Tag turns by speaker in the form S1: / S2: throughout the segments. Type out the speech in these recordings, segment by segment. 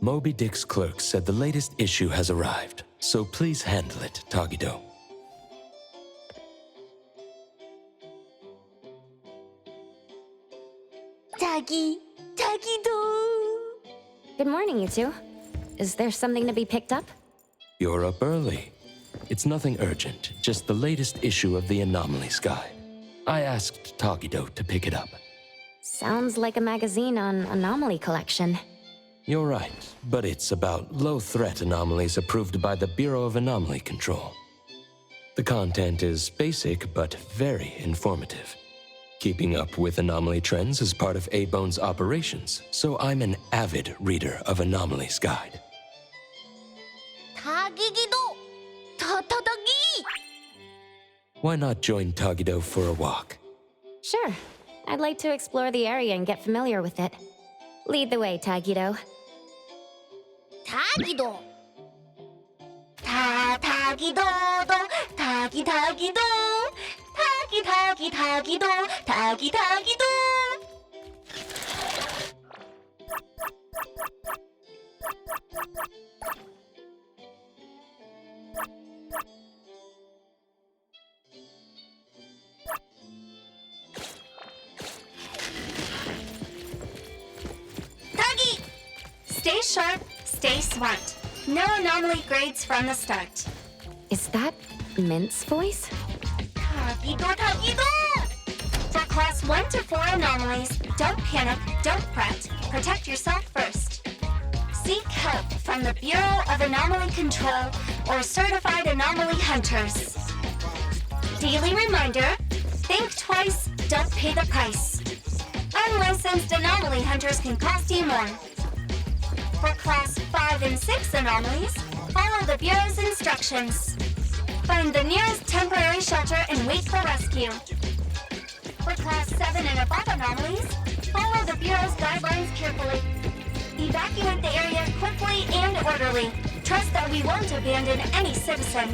S1: Moby Dick's clerk said the latest issue has arrived, so please handle it, Tagido.
S2: Tagido!
S3: Good morning, you two. Is there something to be picked up?
S1: You're up early. It's nothing urgent, just the latest issue of the Anomalies Guide. I asked Tagido to pick it up.
S3: Sounds like a magazine on anomaly collection.
S1: You're right, but it's about low-threat anomalies approved by the Bureau of Anomaly Control. The content is basic, but very informative. Keeping up with anomaly trends is part of A-Bone's operations, so I'm an avid reader of Anomalies Guide.
S2: Tagigido! Tatadagi!
S1: Why not join Tagido for a walk?
S3: Sure. I'd like to explore the area and get familiar with it. Lead the way, Tagido.
S2: Tagido! Tagido-do! Tagi-tagido! Tagi-tagi-tagido! Tagi-tagido! Tagi!
S4: Stay sharp, stay smart. No anomaly grades from the start.
S3: Is that Mint's voice?
S2: Tagido!
S4: For class 1 to 4 anomalies, don't panic, don't fret. Protect yourself first. Seek help from the Bureau of Anomaly Control or certified anomaly hunters. Daily reminder, think twice, don't pay the price. Unlicensed anomaly hunters can cost you more. For class 5 and 6 anomalies, follow the Bureau's instructions. Find the nearest temporary shelter and wait for rescue. For class 7 and above anomalies, follow the Bureau's guidelines carefully. Evacuate the area quickly and orderly. Trust that we won't abandon any citizen.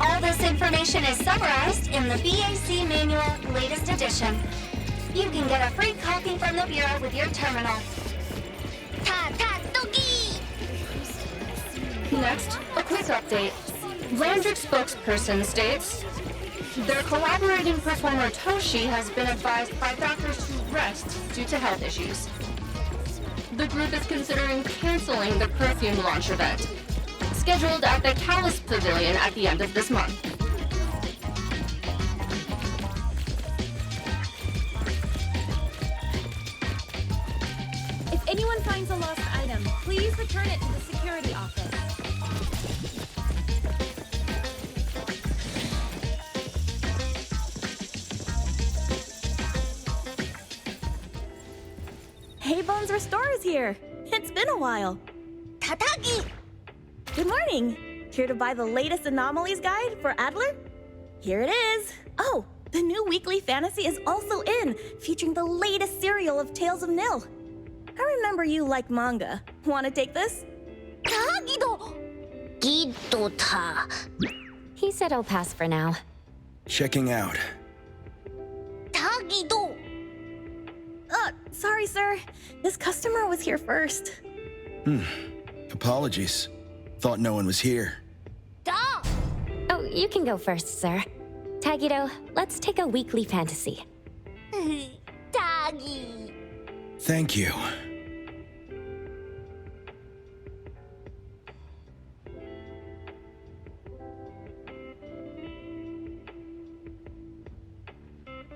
S4: All this information is summarized in the BAC Manual latest edition. You can get a free copy from the Bureau with your terminal.
S2: Tatatogi!
S5: Next, a quick update. Landrick spokesperson states, their collaborating performer Toshi has been advised by doctors to rest due to health issues. The group is considering canceling the perfume launch event, scheduled at the Callus Pavilion at the end of this month.
S6: If anyone finds a lost item, please return it to the security office. Hey, Bones Restore is here. It's been a while.
S2: Tatagi!
S6: Good morning. Here to buy the latest Anomalies Guide for Adler? Here it is. Oh, the new weekly fantasy is also in, featuring the latest serial of Tales of Nil. I remember you like manga. Want to take this?
S2: Tagido! Giddo-ta.
S3: He said I'll pass for now.
S7: Checking out.
S2: Tagido!
S6: Sorry, sir. This customer was here first.
S7: Apologies. Thought no one was here.
S2: Da!
S3: Oh, you can go first, sir. Tagido, let's take a weekly fantasy.
S2: Tagi!
S7: Thank you.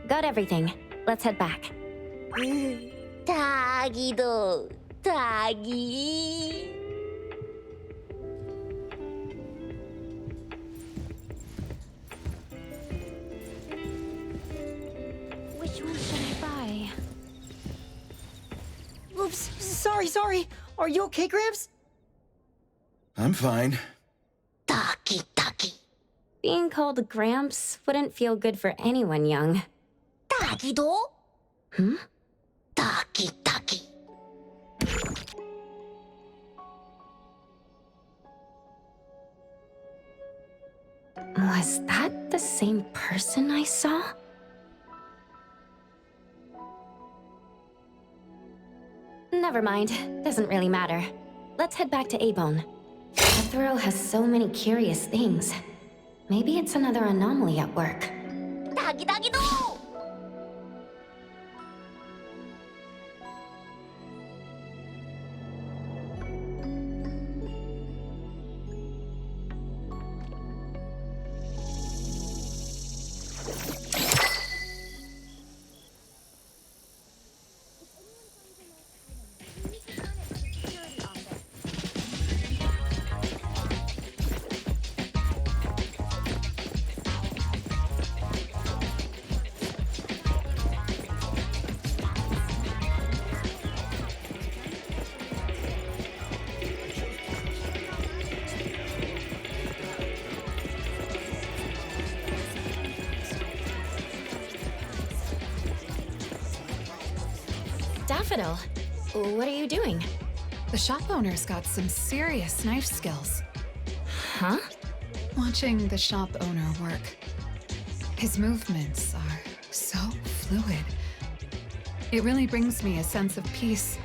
S3: Got everything. Let's head back.
S2: Tagido! Tagi!
S3: Which one should I buy?
S8: Oops, sorry. Are you okay, Gramps?
S7: I'm fine.
S2: Taki!
S3: Being called Gramps wouldn't feel good for anyone young.
S2: Tagido?
S3: Hmm?
S2: Taki!
S3: Was that the same person I saw? Never mind. Doesn't really matter. Let's head back to Abone. Jethro has so many curious things. Maybe it's another anomaly at work.
S2: 다기다기도!
S3: Daffodil, what are you doing?
S9: The shop owner's got some serious knife skills.
S3: Huh?
S9: Watching the shop owner work, his movements are so fluid. It really brings me a sense of peace.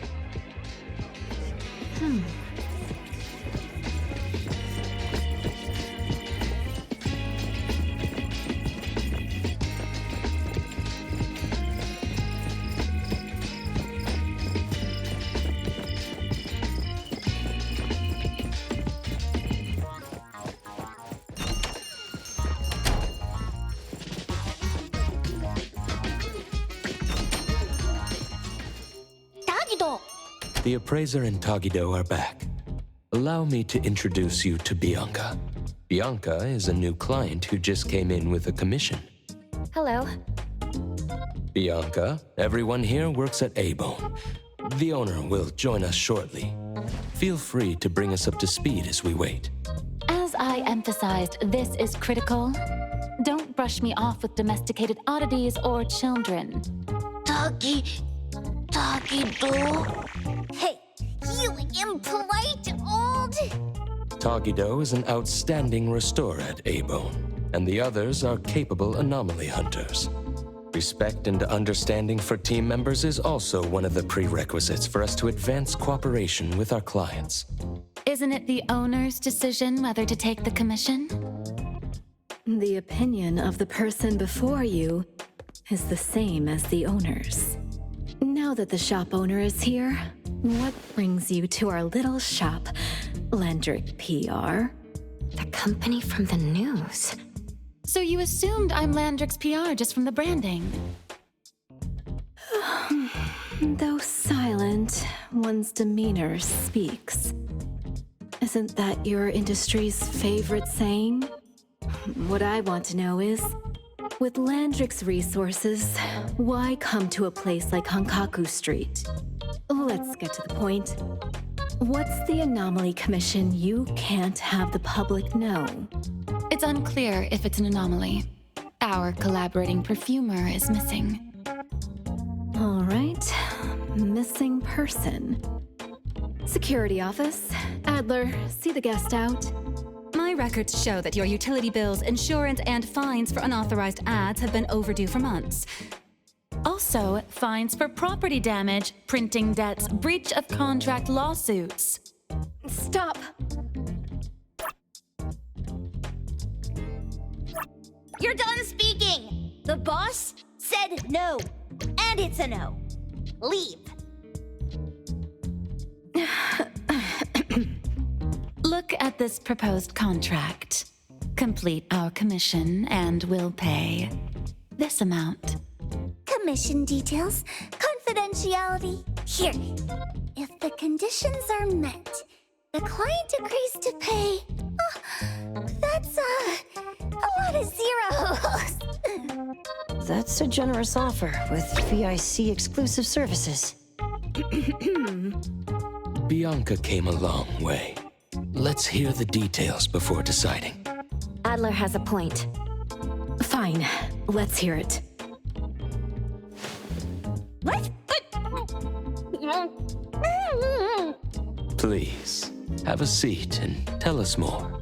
S2: 다기도!
S1: The appraiser and Tagido are back. Allow me to introduce you to Bianca. Bianca is a new client who just came in with a commission.
S3: Hello.
S1: Bianca, everyone here works at Abone. The owner will join us shortly. Feel free to bring us up to speed as we wait.
S10: As I emphasized, this is critical. Don't brush me off with domesticated oddities or children.
S2: 다기도? Hey, you impolite old...
S1: Tagido is an outstanding restorer at Abone, and the others are capable anomaly hunters. Respect and understanding for team members is also one of the prerequisites for us to advance cooperation with our clients.
S10: Isn't it the owner's decision whether to take the commission?
S11: The opinion of the person before you is the same as the owner's. Now that the shop owner is here, what brings you to our little shop, Landrick PR?
S3: The company from the news.
S10: So you assumed I'm Landrick's PR just from the branding?
S11: Though silent, one's demeanor speaks. Isn't that your industry's favorite saying? What I want to know is, with Landrick's resources, why come to a place like Hankaku Street? Let's get to the point. What's the anomaly commission you can't have the public know?
S10: It's unclear if it's an anomaly. Our collaborating perfumer is missing.
S11: All right, missing person. Security office. Adler, see the guest out.
S12: My records show that your utility bills, insurance, and fines for unauthorized ads have been overdue for months.
S10: Also, fines for property damage, printing debts, breach of contract lawsuits.
S11: Stop!
S2: You're done speaking! The boss said no. And it's a no. Leave.
S10: Look at this proposed contract. Complete our commission and we'll pay this amount.
S4: Commission details, confidentiality. Here. If the conditions are met, the client agrees to pay. That's a lot of zeros.
S8: That's a generous offer with VIC exclusive services.
S1: Bianca came a long way. Let's hear the details before deciding.
S3: Adler has a point.
S11: Fine, let's hear it.
S2: What?
S1: Please, have a seat and tell us more.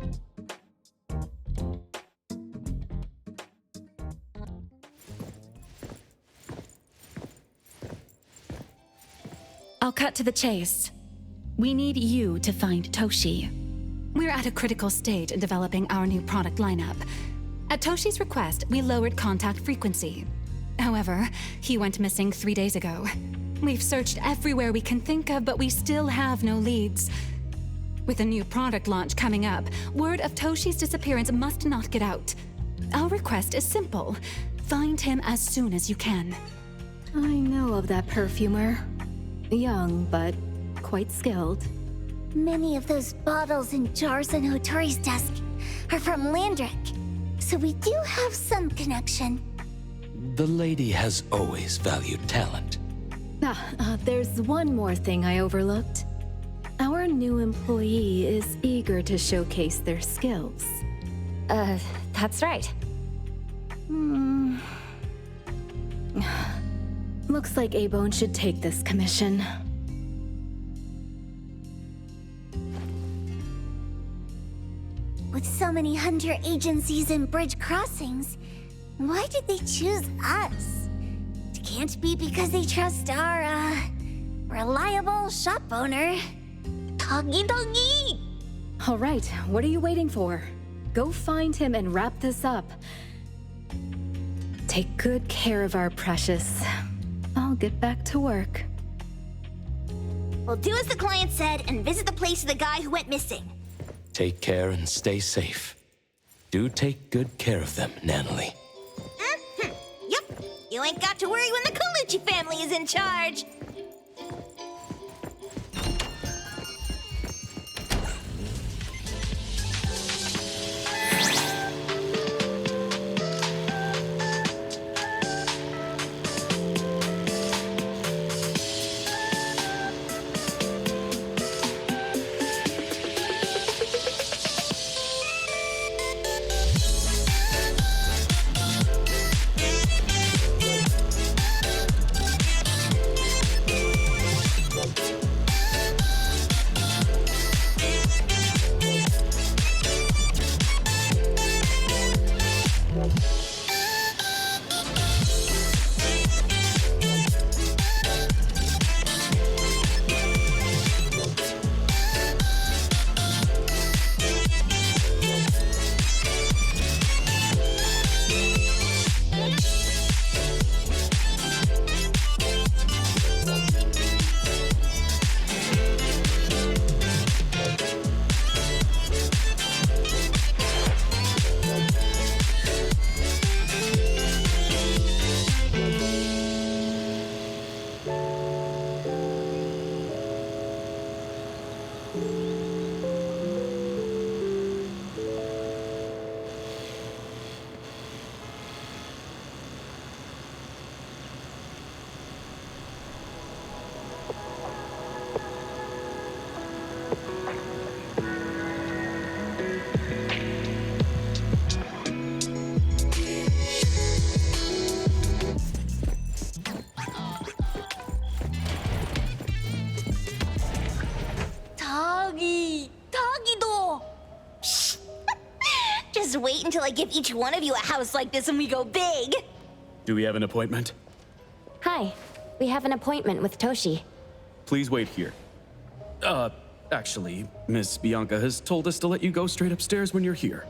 S10: I'll cut to the chase. We need you to find Toshi.
S12: We're at a critical stage in developing our new product lineup. At Toshi's request, we lowered contact frequency. However, he went missing 3 days ago. We've searched everywhere we can think of, but we still have no leads. With a new product launch coming up, word of Toshi's disappearance must not get out. Our request is simple. Find him as soon as you can.
S11: I know of that perfumer. Young, but quite skilled.
S2: Many of those bottles and jars on Hotori's desk are from Landrick, so we do have some connection.
S1: The lady has always valued talent.
S11: There's one more thing I overlooked. Our new employee is eager to showcase their skills.
S3: That's right.
S11: Looks like Abone should take this commission.
S2: With so many hunter agencies and bridge crossings, why did they choose us? It can't be because they trust our, reliable shop owner. Doggy doggy!
S11: All right, what are you waiting for? Go find him and wrap this up. Take good care of our precious. I'll get back to work.
S2: We'll do as the client said and visit the place of the guy who went missing.
S1: Take care and stay safe. Do take good care of them, Natalie.
S2: Yep. You ain't got to worry when the Colucci family is in charge. Just wait until I give each one of you a house like this and we go big.
S13: Do we have an appointment?
S3: Hi. We have an appointment with Toshi.
S13: Please wait here. Actually, Miss Bianca has told us to let you go straight upstairs when you're here.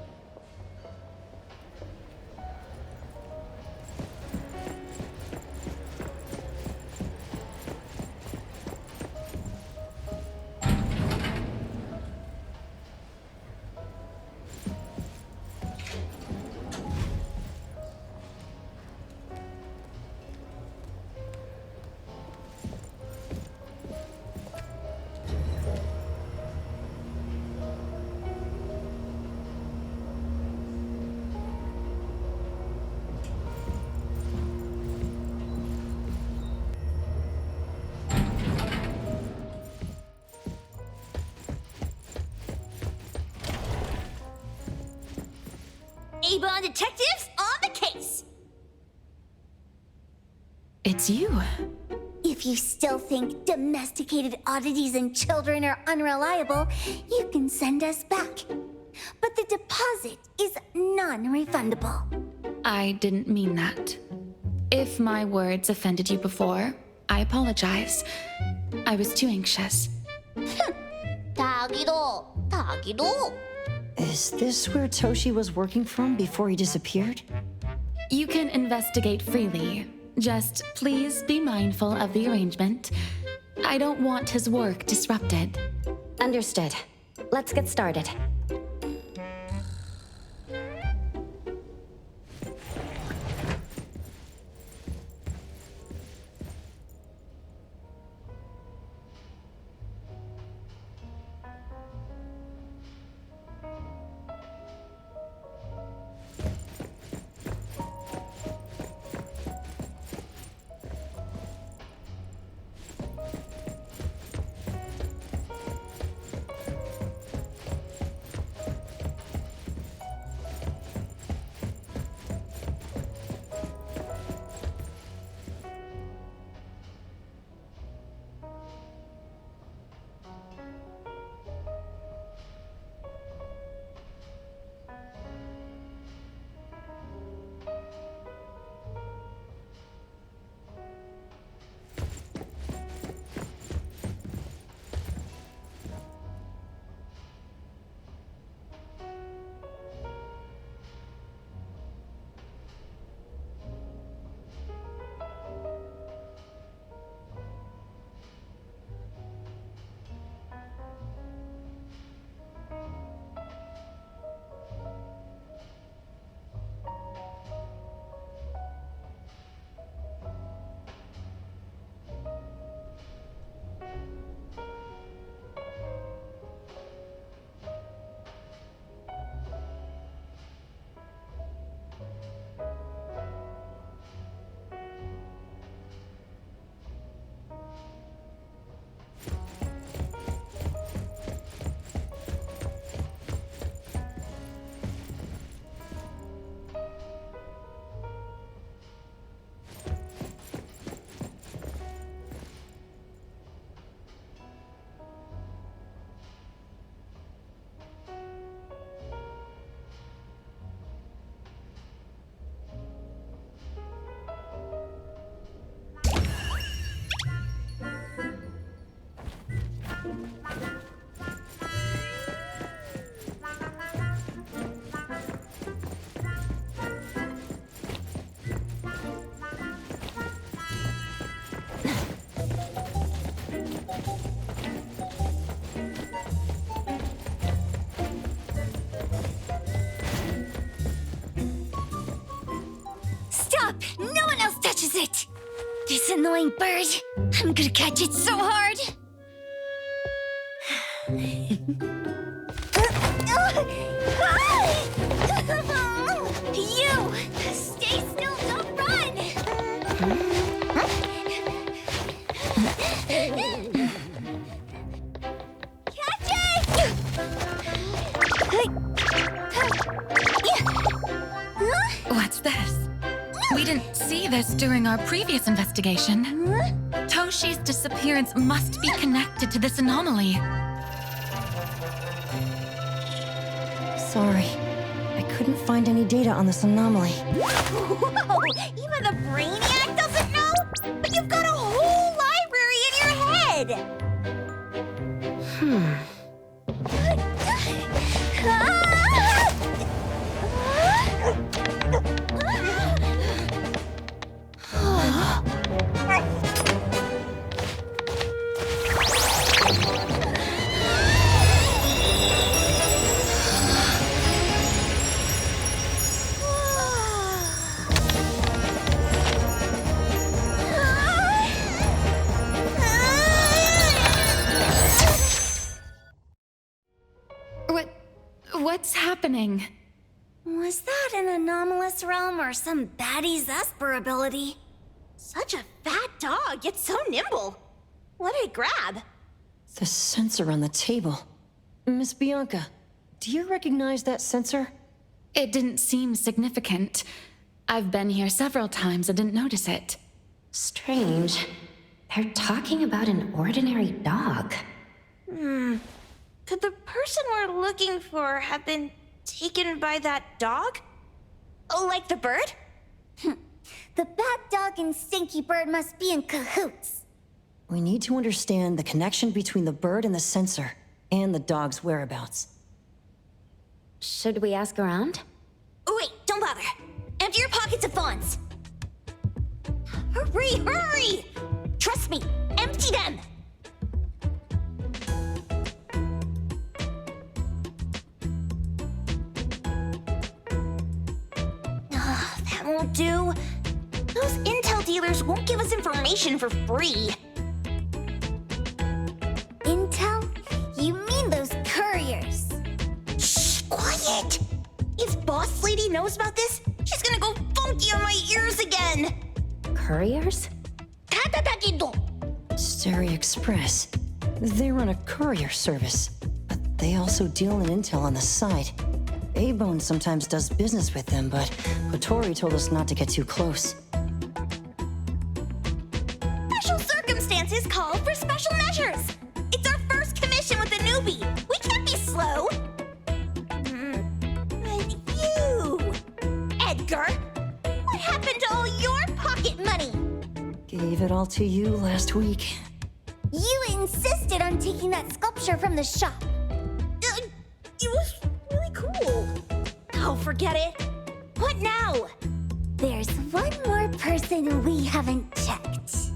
S2: Avon detectives on the case.
S10: It's you.
S2: If you still think domesticated oddities and children are unreliable, you can send us back. But the deposit is non-refundable.
S10: I didn't mean that. If my words offended you before, I apologize.
S12: I was too anxious.
S2: 닭이도.
S8: Is this where Toshi was working from before he disappeared?
S12: You can investigate freely. Just please be mindful of the arrangement. I don't want his work disrupted.
S3: Understood. Let's get started.
S2: No one else touches it! This annoying bird. I'm gonna catch it so hard! You! Stay still, don't run! Catch it!
S12: What's this? We didn't see this during our previous investigation. Toshi's disappearance must be connected to this anomaly.
S8: Sorry. I couldn't find any data on this anomaly.
S2: Whoa! Even the Brainiac doesn't know? But you've got a whole library in your head!
S12: What's happening?
S2: Was that an anomalous realm or some baddie's Esper ability? Such a fat dog, yet so nimble. What did it grab?
S8: The sensor on the table. Miss Bianca, do you recognize that sensor?
S12: It didn't seem significant. I've been here several times and didn't notice it.
S3: Strange. They're talking about an ordinary dog.
S6: Could the person we're looking for have been taken by that dog? Oh, like the bird?
S2: The bad dog and Stinky Bird must be in cahoots.
S8: We need to understand the connection between the bird and the sensor, and the dog's whereabouts.
S3: Should we ask around?
S2: Oh, wait, don't bother. Empty your pockets of funds. Hurry, hurry! Trust me, empty them! That won't do. Those intel dealers won't give us information for free. Intel? You mean those couriers? Shh, quiet! If Boss Lady knows about this, she's gonna go funky on my ears again!
S3: Couriers?
S8: Stary Express. They run a courier service, but they also deal in intel on the side. A-Bone sometimes does business with them, but Hotori told us not to get too close.
S2: Special circumstances call for special measures! It's our first commission with a newbie! We can't be slow! And you! Edgar! What happened to all your pocket money?
S8: Gave it all to you last week.
S2: You insisted on taking that sculpture from the shop. It was really cool. Oh, forget it. What now? There's one more person we haven't checked.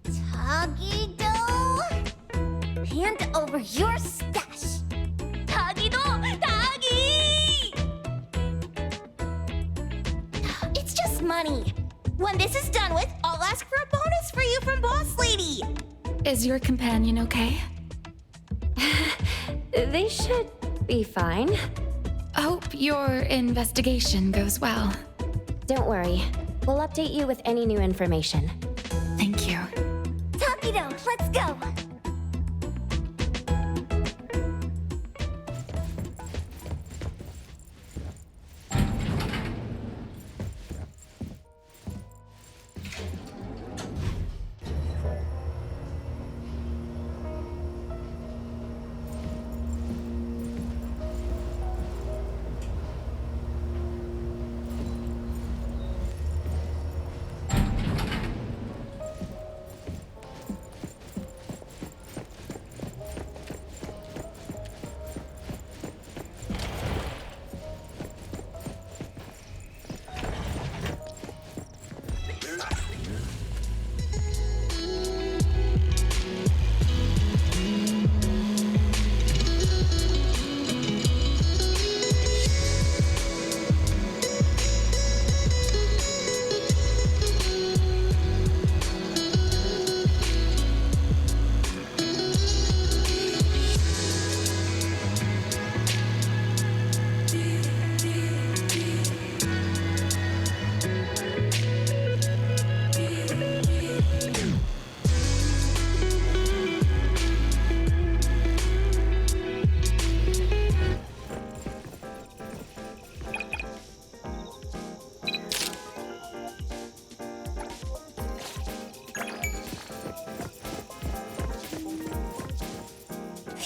S2: Tagido? Hand over your stash. Tagido! Tagi! It's just money. When this is done with, I'll ask for a bonus for you from Boss Lady.
S12: Is your companion okay?
S3: They should be fine.
S12: Hope your investigation goes well.
S3: Don't worry. We'll update you with any new information.
S12: Thank you.
S2: Takido, let's go.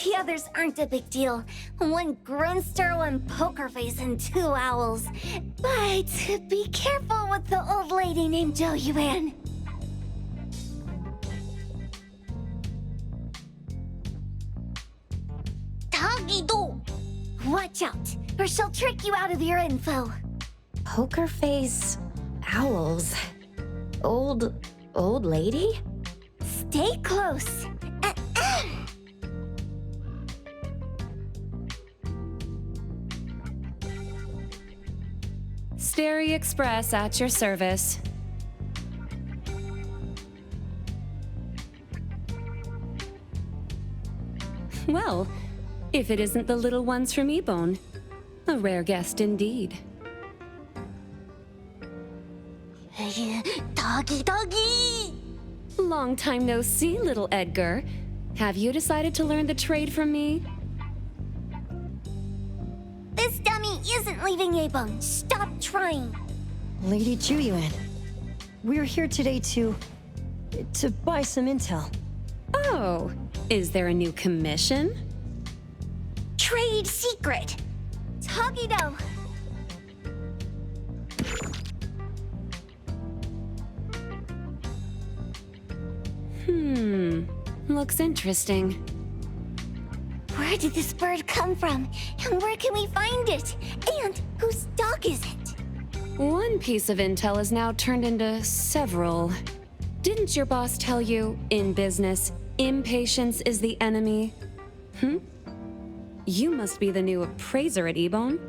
S2: The others aren't a big deal. One Grunster, one Poker Face, and 2 owls. But be careful with the old lady named Jo Yuan. Tagido! Watch out, or she'll trick you out of your info.
S3: Poker Face owls. Old lady?
S2: Stay close.
S12: Stary Express at your service. Well, if it isn't the little ones from Ebone, a rare guest indeed.
S2: Doggy!
S12: Long time no see, little Edgar. Have you decided to learn the trade from me?
S2: This dummy isn't leaving Ebone. Stop trying.
S8: Lady Juyuan, we're here today to buy some intel.
S12: Oh, is there a new commission?
S2: Trade secret. Tagido.
S12: Looks interesting.
S2: Where did this bird come from? And where can we find it? And whose dog is it?
S12: One piece of intel is now turned into several. Didn't your boss tell you, in business, impatience is the enemy? You must be the new appraiser at Ebone.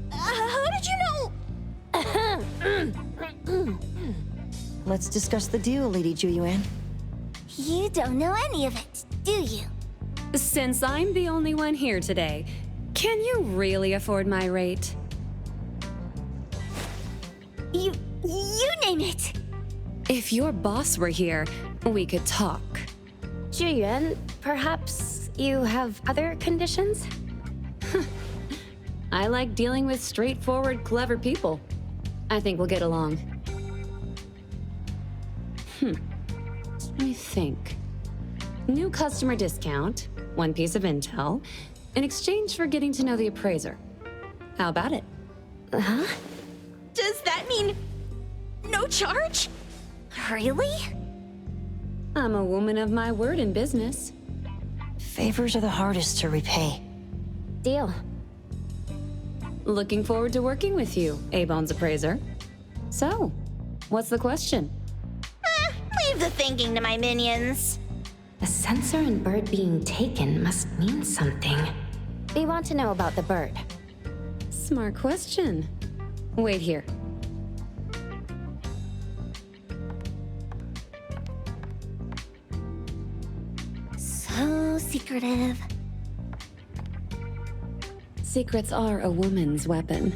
S2: How did you know?
S8: Let's discuss the deal, Lady Juyuan.
S2: You don't know any of it, do you?
S12: Since I'm the only one here today, can you really afford my rate?
S2: You name it.
S12: If your boss were here, we could talk.
S3: Juyuan, perhaps you have other conditions?
S12: I like dealing with straightforward, clever people. I think we'll get along. Let me think. New customer discount, one piece of intel, in exchange for getting to know the appraiser. How about it?
S3: Huh?
S6: Does that mean no charge?
S2: Really?
S12: I'm a woman of my word in business.
S8: Favors are the hardest to repay.
S3: Deal.
S12: Looking forward to working with you, Ebone's appraiser. So, what's the question?
S2: Leave the thinking to my minions.
S3: The sensor and bird being taken must mean something. They want to know about the bird.
S12: Smart question. Wait here.
S2: So secretive.
S12: Secrets are a woman's weapon.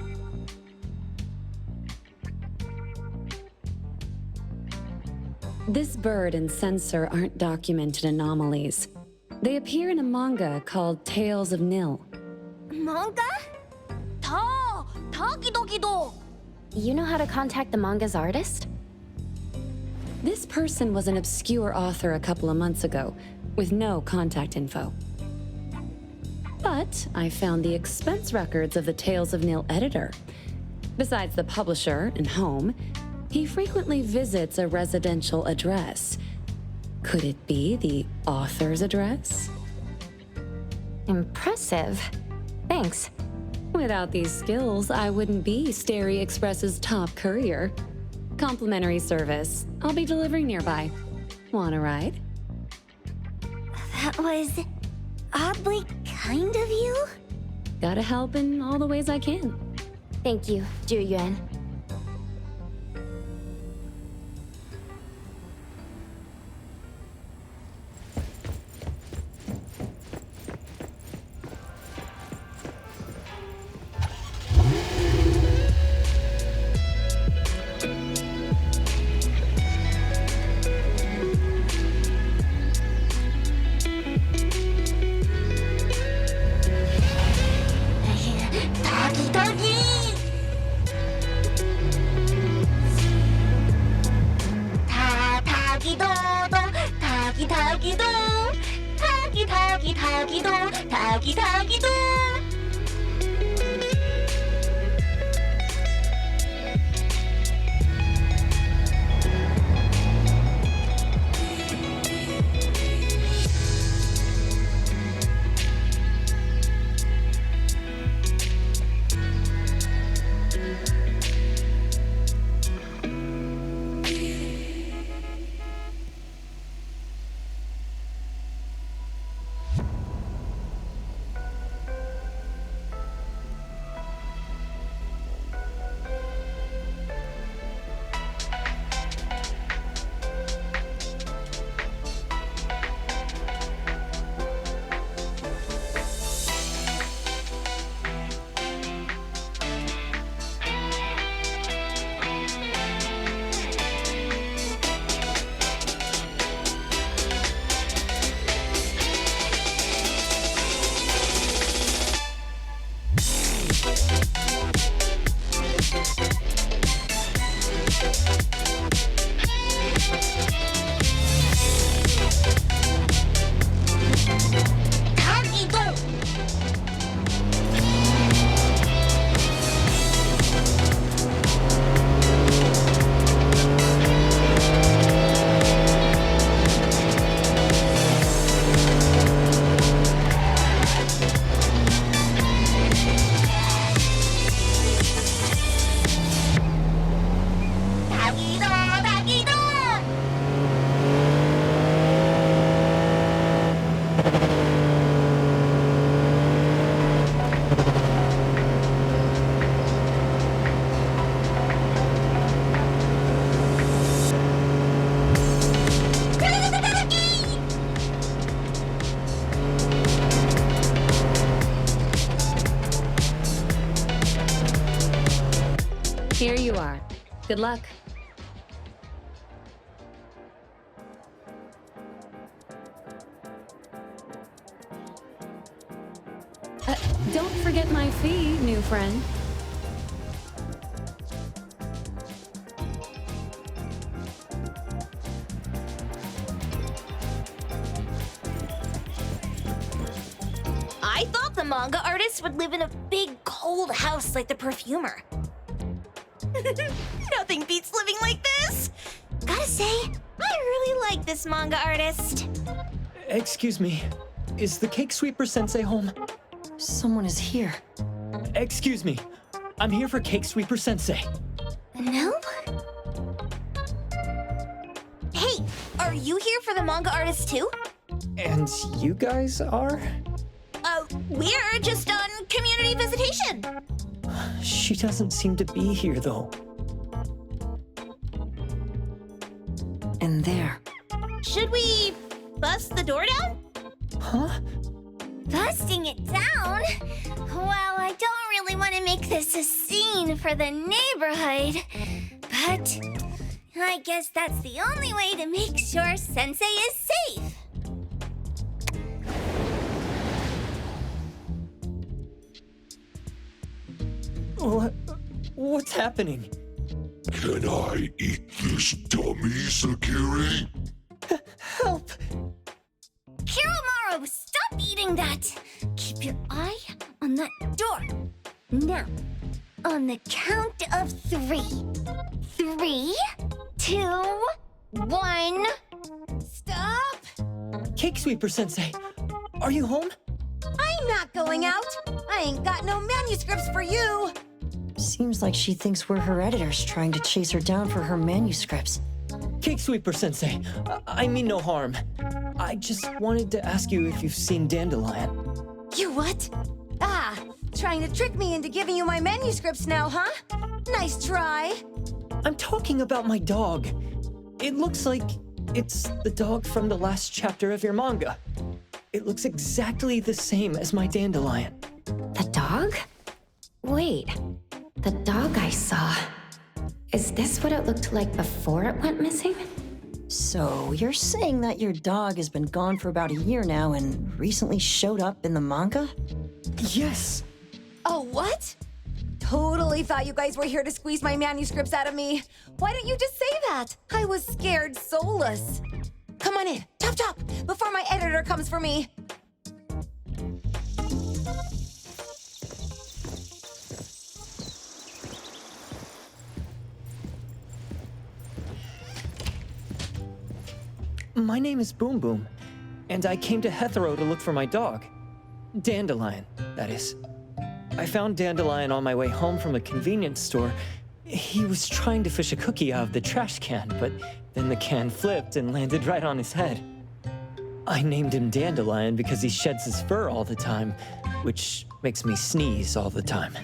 S12: This bird and sensor aren't documented anomalies. They appear in a manga called Tales of Nil.
S2: Manga?
S3: You know how to contact the manga's artist?
S12: This person was an obscure author a couple of months ago, with no contact info. But I found the expense records of the Tales of Nil editor. Besides the publisher and home, he frequently visits a residential address. Could it be the author's address?
S3: Impressive. Thanks.
S12: Without these skills, I wouldn't be Starry Express's top courier. Complimentary service. I'll be delivering nearby. Want a ride?
S2: That was oddly kind of you.
S12: Gotta help in all the ways I can.
S3: Thank you, Juyuan. Good luck. Don't forget my fee, new friend.
S2: I thought the manga artist would live in a big, cold house like the perfumer. Nothing beats living like this! Gotta say, I really like this manga artist.
S14: Excuse me, is the Cake Sweeper Sensei home?
S8: Someone is here.
S14: Excuse me, I'm here for Cake Sweeper Sensei.
S2: No? Hey, are you here for the manga artist too?
S14: And you guys are?
S2: We're just on community visitation.
S14: She doesn't seem to be here, though.
S8: And there.
S2: Should we bust the door down?
S14: Huh?
S2: Busting it down? Well, I don't really want to make this a scene for the neighborhood, but I guess that's the only way to make sure Sensei is safe.
S14: What's happening?
S15: Can I eat this dummy, Sakiri?
S14: Help!
S2: Kiromaru, stop eating that! Keep your eye on that door. Now, on the count of 3. 3, 2, 1. Stop!
S14: Cake Sweeper Sensei, are you home?
S16: I'm not going out. I ain't got no manuscripts for you.
S8: Seems like she thinks we're her editors trying to chase her down for her manuscripts.
S14: Cake Sweeper Sensei, I mean no harm. I just wanted to ask you if you've seen Dandelion.
S16: You what? Ah, trying to trick me into giving you my manuscripts now, huh? Nice try.
S14: I'm talking about my dog. It looks like it's the dog from the last chapter of your manga. It looks exactly the same as my Dandelion.
S3: The dog? Wait, the dog I saw. Is this what it looked like before it went missing?
S8: So, you're saying that your dog has been gone for about a year now and recently showed up in the manga?
S14: Yes!
S16: Oh, what? Totally thought you guys were here to squeeze my manuscripts out of me. Why didn't you just say that? I was scared soulless. Come on in, chop chop, before my editor comes for me.
S14: My name is Boom Boom, and I came to Hethero to look for my dog. Dandelion, that is. I found Dandelion on my way home from a convenience store. He was trying to fish a cookie out of the trash can, but then the can flipped and landed right on his head. I named him Dandelion because he sheds his fur all the time, which makes me sneeze all the time.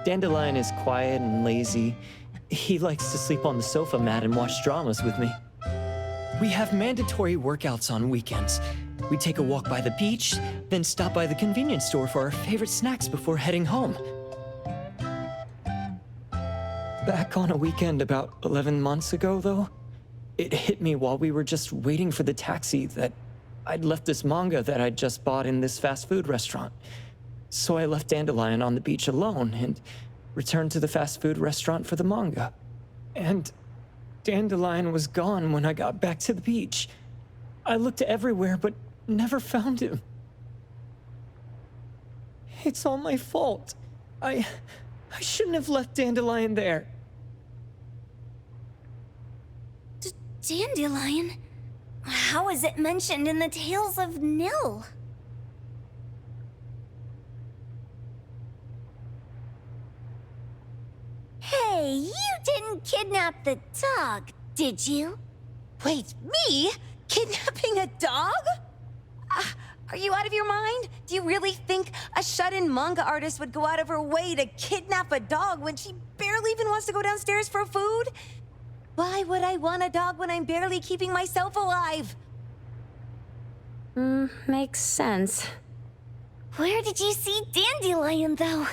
S14: Dandelion is quiet and lazy. He likes to sleep on the sofa mat and watch dramas with me. We have mandatory workouts on weekends. We take a walk by the beach, then stop by the convenience store for our favorite snacks before heading home. Back on a weekend about 11 months ago, though, it hit me while we were just waiting for the taxi that I'd left this manga that I'd just bought in this fast food restaurant. So I left Dandelion on the beach alone and returned to the fast food restaurant for the manga. And Dandelion was gone when I got back to the beach. I looked everywhere, but never found him. It's all my fault. I shouldn't have left Dandelion there.
S2: Dandelion? How is it mentioned in the Tales of Nil? Hey, you didn't kidnap the dog, did you?
S16: Wait, me? Kidnapping a dog? Are you out of your mind? Do you really think a shut-in manga artist would go out of her way to kidnap a dog when she barely even wants to go downstairs for food? Why would I want a dog when I'm barely keeping myself alive?
S3: Makes sense.
S2: Where did you see Dandelion, though?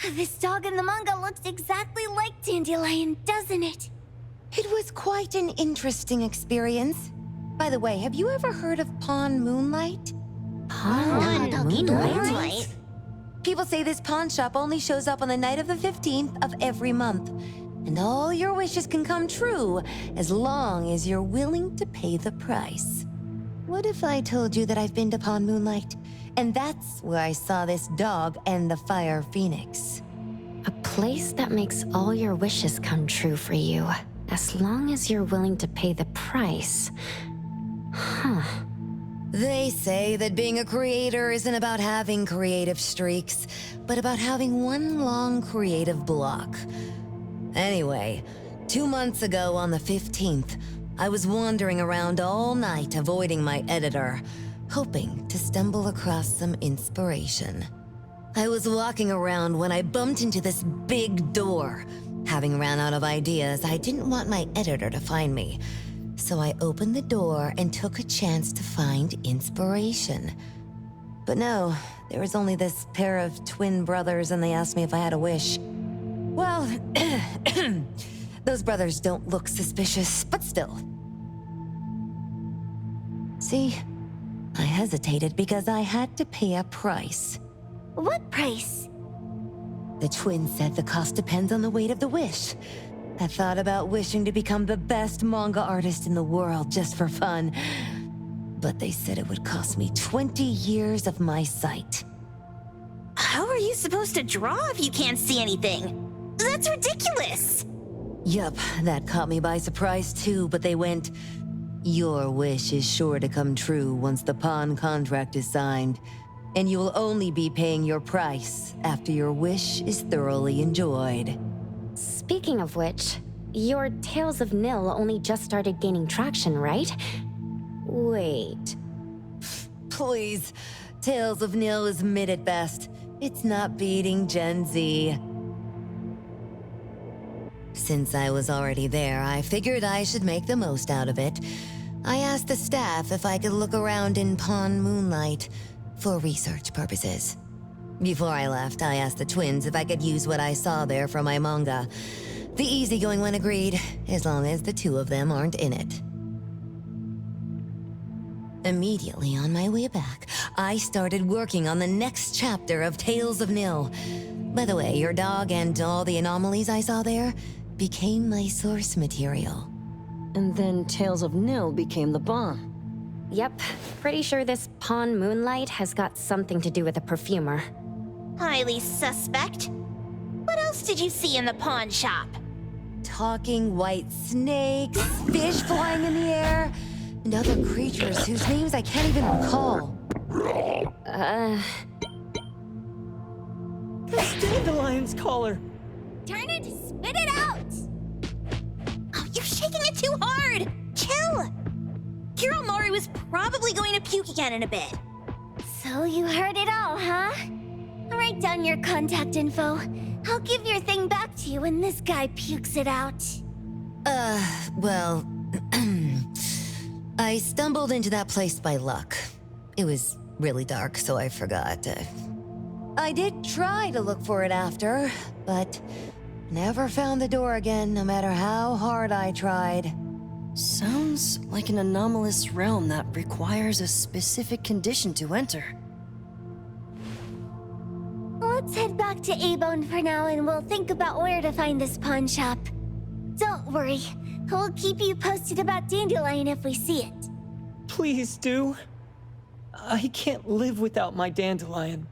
S2: This dog in the manga looks exactly like Dandelion, doesn't it?
S16: It was quite an interesting experience. By the way, have you ever heard of Pawn Moonlight?
S2: Moonlight?
S16: People say this pawn shop only shows up on the night of the 15th of every month. And all your wishes can come true as long as you're willing to pay the price. What if I told you that I've been to Pawn Moonlight? And that's where I saw this dog and the Fire Phoenix.
S3: A place that makes all your wishes come true for you, as long as you're willing to pay the price. Huh.
S16: They say that being a creator isn't about having creative streaks, but about having one long creative block. Anyway, 2 months ago on the 15th, I was wandering around all night avoiding my editor, hoping to stumble across some inspiration. I was walking around when I bumped into this big door. Having ran out of ideas, I didn't want my editor to find me. So I opened the door and took a chance to find inspiration. But no, there was only this pair of twin brothers and they asked me if I had a wish. Well, those brothers don't look suspicious, but still. See, I hesitated because I had to pay a price.
S2: What price?
S16: The twins said the cost depends on the weight of the wish. I thought about wishing to become the best manga artist in the world just for fun. But they said it would cost me 20 years of my sight.
S2: How are you supposed to draw if you can't see anything? That's ridiculous!
S16: Yup, that caught me by surprise too, but they went, "Your wish is sure to come true once the pawn contract is signed, and you will only be paying your price after your wish is thoroughly enjoyed."
S3: Speaking of which, your Tales of Nil only just started gaining traction, right? Wait.
S16: Please, Tales of Nil is mid at best. It's not beating Gen Z. Since I was already there, I figured I should make the most out of it. I asked the staff if I could look around in Pawn Moonlight for research purposes. Before I left, I asked the twins if I could use what I saw there for my manga. The easygoing one agreed, as long as the two of them aren't in it. Immediately on my way back, I started working on the next chapter of Tales of Nil. By the way, your dog and all the anomalies I saw there became my source material.
S8: And then Tales of Nil became the bomb.
S3: Yep, pretty sure this Pawn Moonlight has got something to do with a perfumer.
S2: Highly suspect. What else did you see in the pawn shop?
S16: Talking white snakes, fish flying in the air, and other creatures whose names I can't even recall.
S14: That's Dandelion's collar!
S2: Darn it! Spit it out! Oh, you're shaking it too hard! Chill! Hiromori was probably going to puke again in a bit. So you heard it all, huh? Write down your contact info. I'll give your thing back to you when this guy pukes it out.
S16: Well, I stumbled into that place by luck. It was really dark, so I forgot. I did try to look for it after, but never found the door again, no matter how hard I tried.
S8: Sounds like an anomalous realm that requires a specific condition to enter.
S2: Let's head back to A-Bone for now and we'll think about where to find this pawn shop. Don't worry, we'll keep you posted about Dandelion if we see it.
S14: Please do. I can't live without my Dandelion.